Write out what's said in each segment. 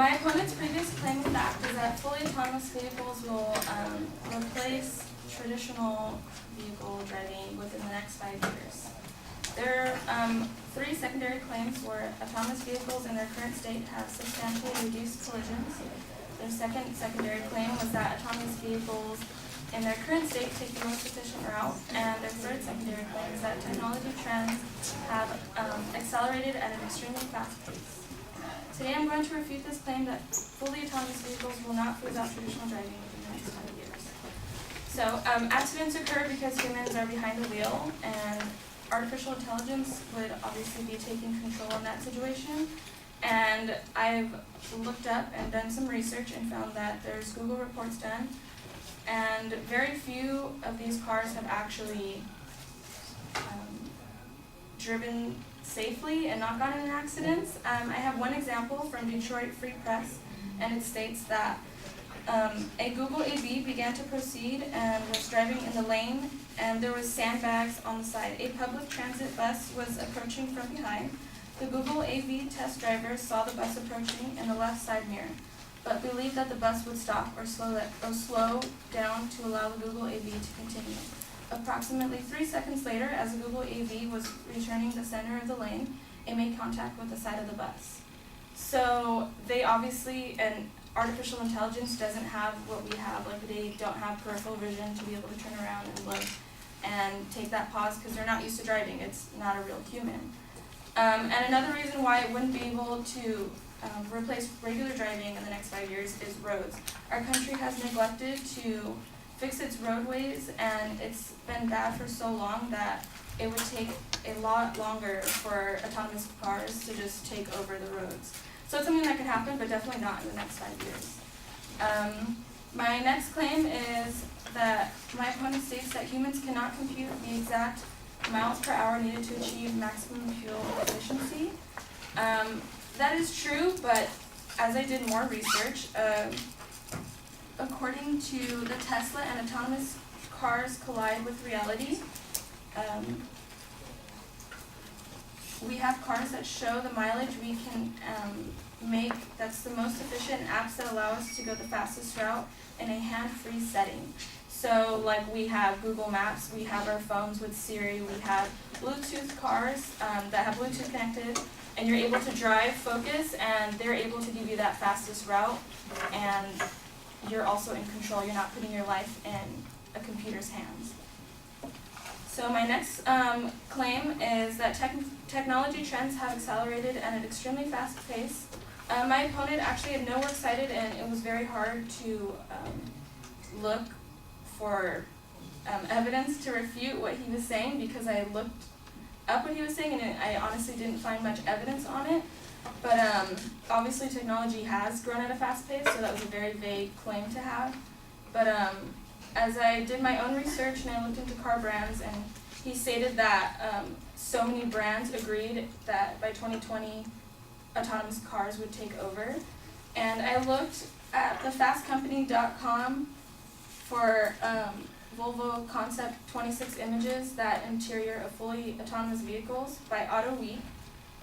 My opponent's previous claim of fact is that fully autonomous vehicles will replace traditional vehicle driving within the next 5 years. There are three secondary claims where autonomous vehicles in their current state have substantially reduced collisions. Their second secondary claim was that autonomous vehicles in their current state take the most efficient route, and their third secondary claim is that technology trends have accelerated at an extremely fast pace. Today I'm going to refute this claim that fully autonomous vehicles will not phase out traditional driving within the next 5 years. So accidents occur because humans are behind the wheel, and artificial intelligence would obviously be taking control in that situation. And I've looked up and done some research and found that there's Google reports done, and very few of these cars have actually driven safely and not gotten in accidents. I have one example from Detroit Free Press, and it states that a Google AV began to proceed and was driving in the lane, and there was sandbags on the side. A public transit bus was approaching from behind. The Google AV test driver saw the bus approaching in the left side mirror, but believed that the bus would stop or slow down to allow the Google AV to continue. Approximately 3 seconds later, as the Google AV was returning the center of the lane, it made contact with the side of the bus. So they obviously, and artificial intelligence doesn't have what we have, like they don't have peripheral vision to be able to turn around and look and take that pause because they're not used to driving. It's not a real human. And another reason why it wouldn't be able to replace regular driving in the next 5 years is roads. Our country has neglected to fix its roadways, and it's been bad for so long that it would take a lot longer for autonomous cars to just take over the roads. So it's something that could happen, but definitely not in the next 5 years. My next claim is that my opponent states that humans cannot compute the exact miles per hour needed to achieve maximum fuel efficiency. That is true, but as I did more research, according to the Tesla and autonomous cars collide with reality, we have cars that show the mileage we can make that's the most efficient, apps that allow us to go the fastest route in a hand-free setting. So like we have Google Maps, we have our phones with Siri, we have Bluetooth cars that have Bluetooth connected, and you're able to drive, focus, and they're able to give you that fastest route, and you're also in control. You're not putting your life in a computer's hands. So my next claim is that technology trends have accelerated at an extremely fast pace. My opponent actually had no works cited, and it was very hard to look for evidence to refute what he was saying because I looked up what he was saying and I honestly didn't find much evidence on it. But obviously technology has grown at a fast pace, so that was a very vague claim to have. But as I did my own research and I looked into car brands, and he stated that so many brands agreed that by 2020 autonomous cars would take over. And I looked at thefastcompany.com for Volvo Concept 26 images, that interior of fully autonomous vehicles by Auto Week,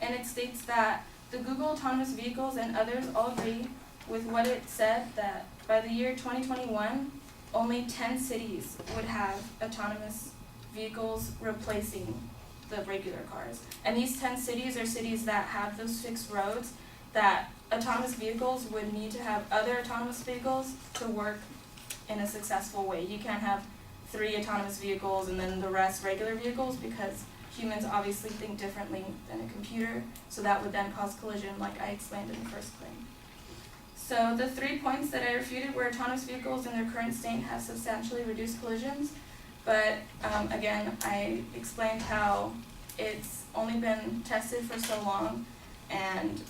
and it states that the Google autonomous vehicles and others all agree with what it said, that by the year 2021, only 10 cities would have autonomous vehicles replacing the regular cars. And these 10 cities are cities that have those fixed roads that autonomous vehicles would need to have other autonomous vehicles to work in a successful way. You can't have 3 autonomous vehicles and then the rest regular vehicles, because humans obviously think differently than a computer, so that would then cause collision like I explained in the first claim. So the 3 points that I refuted were autonomous vehicles in their current state have substantially reduced collisions, but again, I explained how it's only been tested for so long and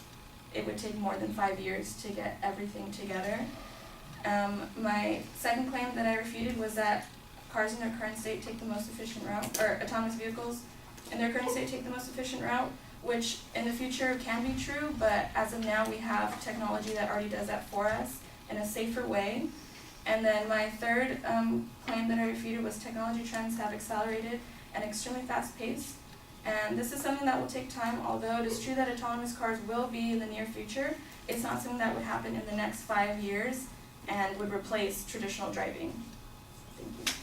it would take more than 5 years to get everything together. My second claim that I refuted was that cars in their current state take the most efficient route, or autonomous vehicles in their current state take the most efficient route, which in the future can be true, but as of now we have technology that already does that for us in a safer way. And then my third claim that I refuted was technology trends have accelerated at an extremely fast pace, And this is something that will take time, although it is true that autonomous cars will be in the near future. It's not something that would happen in the next 5 years and would replace traditional driving. Thank you.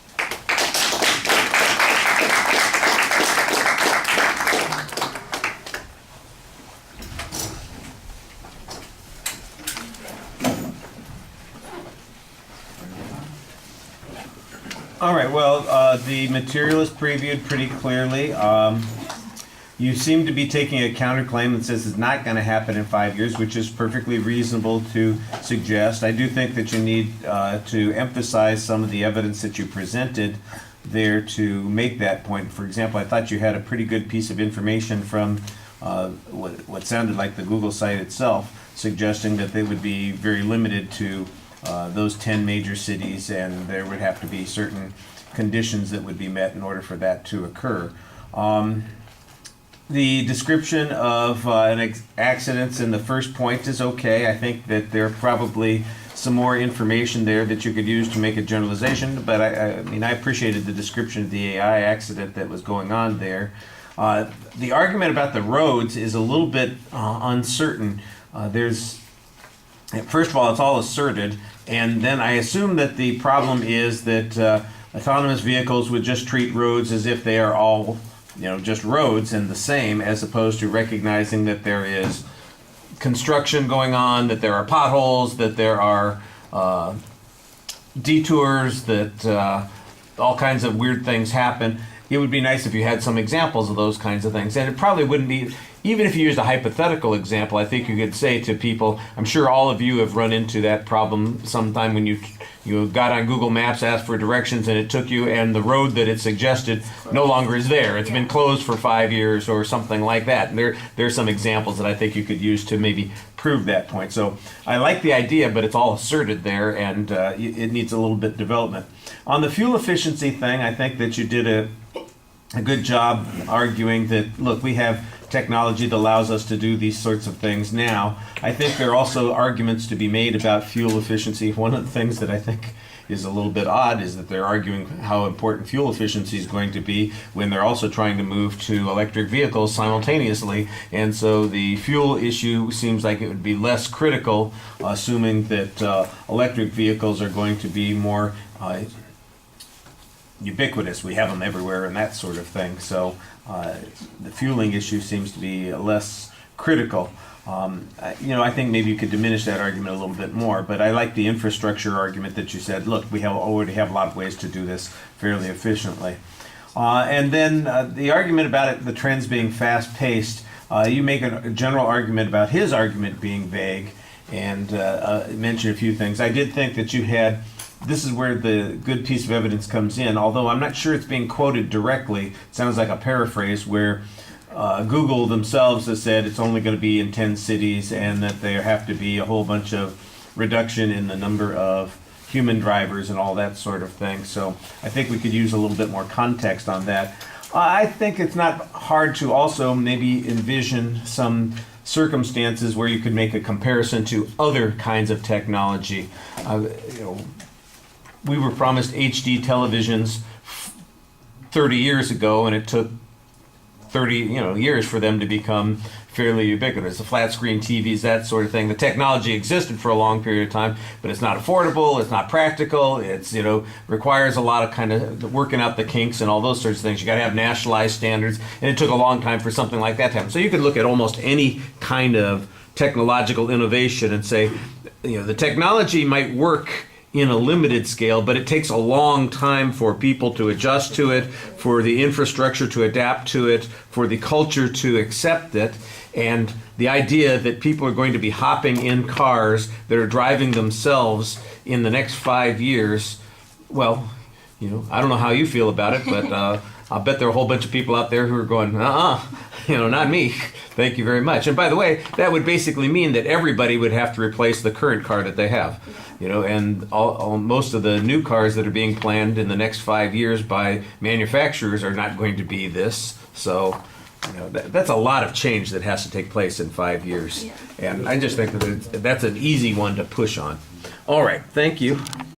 All right, well, the material is previewed pretty clearly. You seem to be taking a counterclaim that says it's not going to happen in 5 years, which is perfectly reasonable to suggest. I do think that you need to emphasize some of the evidence that you presented there to make that point. For example, I thought you had a pretty good piece of information from what sounded like the Google site itself, suggesting that they would be very limited to those 10 major cities, and there would have to be certain conditions that would be met in order for that to occur. The description of accidents in the first point is okay. I think that there are probably some more information there that you could use to make a generalization, but I mean, I appreciated the description of the AI accident that was going on there. The argument about the roads is a little bit uncertain. First of all, it's all asserted, and then I assume that the problem is that autonomous vehicles would just treat roads as if they are all, just roads and the same, as opposed to recognizing that there is construction going on, that there are potholes, that there are detours, that all kinds of weird things happen. It would be nice if you had some examples of those kinds of things, and it probably wouldn't be. Even if you used a hypothetical example, I think you could say to people, I'm sure all of you have run into that problem sometime when you got on Google Maps, asked for directions, and it took you, and the road that it suggested no longer is there. It's been closed for 5 years or something like that. And there are some examples that I think you could use to maybe prove that point. So I like the idea, but it's all asserted there, and it needs a little bit of development. On the fuel efficiency thing, I think that you did a good job arguing that, look, we have technology that allows us to do these sorts of things now. I think there are also arguments to be made about fuel efficiency. One of the things that I think is a little bit odd is that they're arguing how important fuel efficiency is going to be when they're also trying to move to electric vehicles simultaneously. And so the fuel issue seems like it would be less critical, assuming that electric vehicles are going to be more ubiquitous. We have them everywhere and that sort of thing. So the fueling issue seems to be less critical. I think maybe you could diminish that argument a little bit more, but I like the infrastructure argument that you said, look, we already have a lot of ways to do this fairly efficiently. And then the argument about the trends being fast-paced, you make a general argument about his argument being vague, and mention a few things. I did think that you had, this is where the good piece of evidence comes in, although I'm not sure it's being quoted directly. It sounds like a paraphrase where Google themselves has said it's only going to be in 10 cities and that there have to be a whole bunch of reduction in the number of human drivers and all that sort of thing. So I think we could use a little bit more context on that. I think it's not hard to also maybe envision some circumstances where you could make a comparison to other kinds of technology. We were promised HD televisions 30 years ago, and it took 30 years for them to become fairly ubiquitous. The flat screen TVs, that sort of thing. The technology existed for a long period of time, but it's not affordable, it's not practical, it's requires a lot of kind of working out the kinks and all those sorts of things. You got to have nationalized standards, and it took a long time for something like that to happen. So you could look at almost any kind of technological innovation and say, the technology might work in a limited scale, but it takes a long time for people to adjust to it, for the infrastructure to adapt to it, for the culture to accept it. And the idea that people are going to be hopping in cars that are driving themselves in the next 5 years, well, I don't know how you feel about it, but I'll bet there are a whole bunch of people out there who are going, not me. Thank you very much. And by the way, that would basically mean that everybody would have to replace the current car that they have. And most of the new cars that are being planned in the next 5 years by manufacturers are not going to be this. So, that's a lot of change that has to take place in 5 years. Yeah. And I just think that that's an easy one to push on. All right, thank you.